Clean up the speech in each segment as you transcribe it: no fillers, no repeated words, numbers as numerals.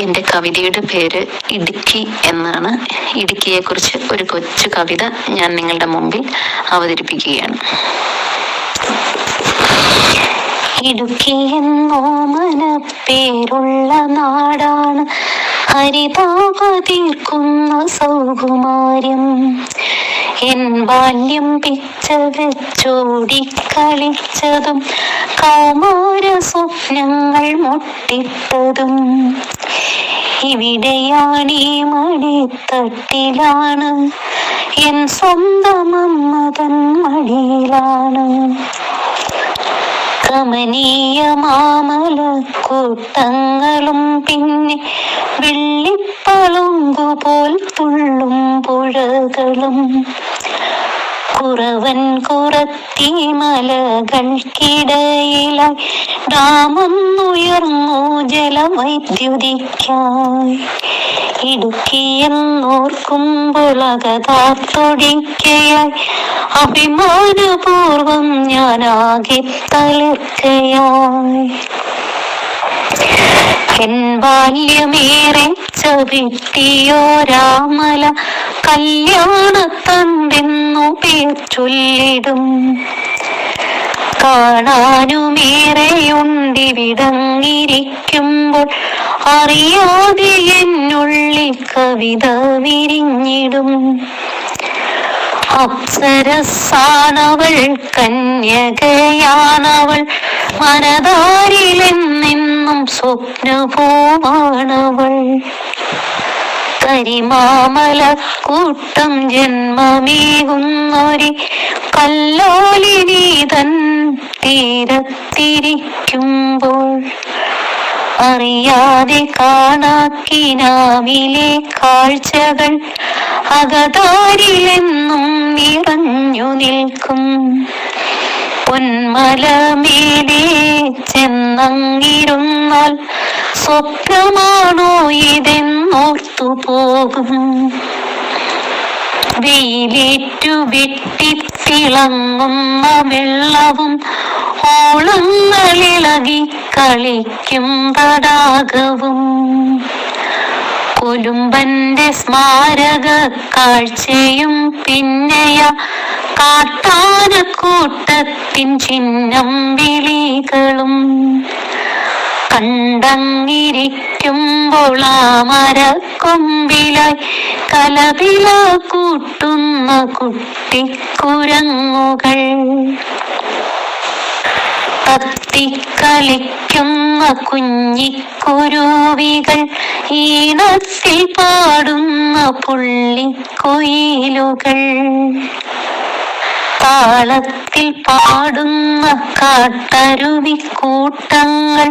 എൻ്റെ കവിതയുടെ പേര് ഇടുക്കി എന്നാണ്. ഇടുക്കിയെക്കുറിച്ച് ഒരു കൊച്ചു കവിത ഞാൻ നിങ്ങളുടെ മുമ്പിൽ അവതരിപ്പിക്കുകയാണ്. ഇടുക്കി എന്നോ മനപ്പേരുള്ള നാടാണ്, ഹരിതാപ തീർക്കുന്ന സൗകുമാര്യം. എൻ ബാല്യം പിച്ച വെച്ചോടിക്കളിച്ചതും കൗമാര സ്വപ്നങ്ങൾ മുട്ടിട്ടതും ഇവിടെയാണീ മടിത്തട്ടിലാണ്, എൻ സ്വന്തം അമ്മതൻ മടിയിലാണ്. കമനീയ മാമലക്കൂട്ടങ്ങളും പിന്നെ വെള്ളിപ്പളുങ്കുപോൽ തുള്ളും പുഴകളും, കുറവൻ കുറത്തി മലകൾക്കിടയിലായി ഡാമൊന്നുയർന്നു ജലവൈദ്യുതിക്കായി. ഇടുക്കിയെന്നോർക്കുമ്പോൾ അകതാത്തൊടിക്കയായി അഭിമാനപൂർവം ഞാനാകെ തളിർക്കയായി. എൻ ബാല്യമേറെ ചവിട്ടിയോരാമല കല്യാണത്തണ്ടെന്നു പേർ ചൊല്ലിടും. കാണാനുമേറെയുണ്ടിവിടങ്ങിരിക്കുമ്പോൾ അറിയാതെ എന്നുള്ളിൽ കവിത വിരിഞ്ഞിടും. അപ്സരസാണവൾ, കന്യകയാണവൾ, മനതാരിലെന്നെന്നും സ്വപ്നപൂവാണവൾ. കരിമാമല കൂട്ടം ജന്മമേകുന്നൊരി കല്ലോലിനി തൻ തീരത്തിരിക്കുമ്പോൾ അറിയാതെ കാണാക്കിനാവിലെ കാഴ്ചകൾ അകതാരിലെന്നും നിറഞ്ഞു നിൽക്കും. പൊന്മലമേലെ ചെന്നങ്ങിരുന്നാൽ സ്വപ്നമാണോ ഇതെന്നോർത്തു പോകും. വെയിലേറ്റു വെട്ടിത്തിളങ്ങുന്ന വെള്ളവും ഓളങ്ങളിളകി കളിക്കും തടാകവും, കൊലുമ്പന്റെ സ്മാരക കാഴ്ചയും പിന്നെയ കാട്ടാനക്കൂട്ടത്തിൻ ചിഹ്നം വിളികളും കണ്ടങ്ങിരിക്കുമ്പോൾ ആ മരക്കൊമ്പിലായി കലപില കൂട്ടുന്ന കുട്ടിക്കുരങ്ങുകൾ, തത്തിക്കളിക്കുന്ന കുഞ്ഞിക്കുരുവികൾ, ഈണത്തിൽ പാടുന്ന പുള്ളിക്കുയിലുകൾ, താളത്തിൽ പാടുന്ന കാട്ടരുവിക്കൂട്ടങ്ങൾ,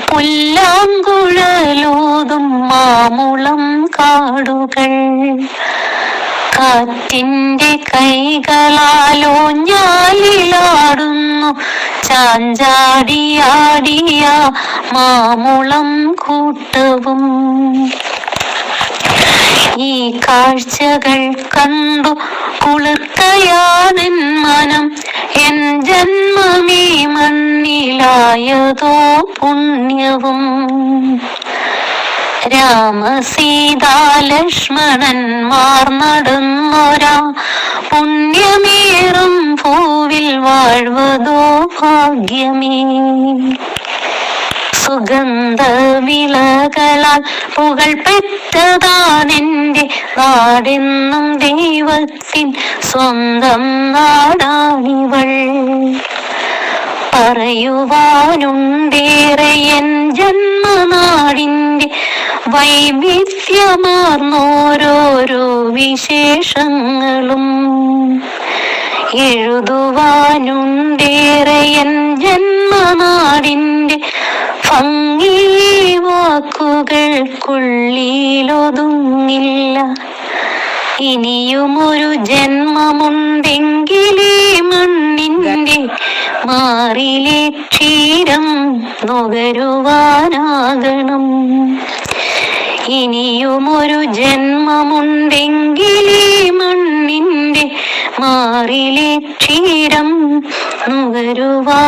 പുല്ലാങ്കുഴലൂതും മാമുളം കാടുകൾ, കാറ്റിന്റെ കൈകളാലോഞ്ഞാലിലാടുന്നു ചാഞ്ചാടിയാടിയ മാമുളം കൂട്ടവും. ഈ കാഴ്ചകൾ കണ്ടു കുളിർക്കയാണെൻ മനം, എൻ ജന്മമീ മണ്ണിലായതോ പുണ്യവും. രാമസീതാലക്ഷ്മണന്മാർ നടന്നൊരാ പുണ്യമേറും ഭൂവിൽ വാഴ്വതോ ഭാഗ്യമേ. സുഗന്ധവിളകളാൽ പുകൾ പെറ്റതാണെന്റെ നാടെന്നും ദൈവത്തിൻ സ്വന്തം നാടാണിവൾ. പറയുവാനുണ്ടേറെ എൻ ജന്മനാടിന്റെ വൈവിധ്യമാർന്നോരോരോ വിശേഷങ്ങളും, എഴുതുവാനുണ്ടേറെ എൻ ജന്മനാടിന്റെ ഭംഗി വാക്കുകൾക്കുള്ളിലൊതുങ്ങില്ല. ഇനിയുമൊരു ജന്മമുണ്ടെങ്കിലേ മണ്ണിൻ്റെ മാറിലെ ക്ഷീരം നുകരുവാനാകണം. ഇനിയുമൊരു ജന്മമുണ്ടെങ്കിലേ മണ്ണിൻ്റെ മാറിലെ ക്ഷീരം നുകരുവാനാകണം.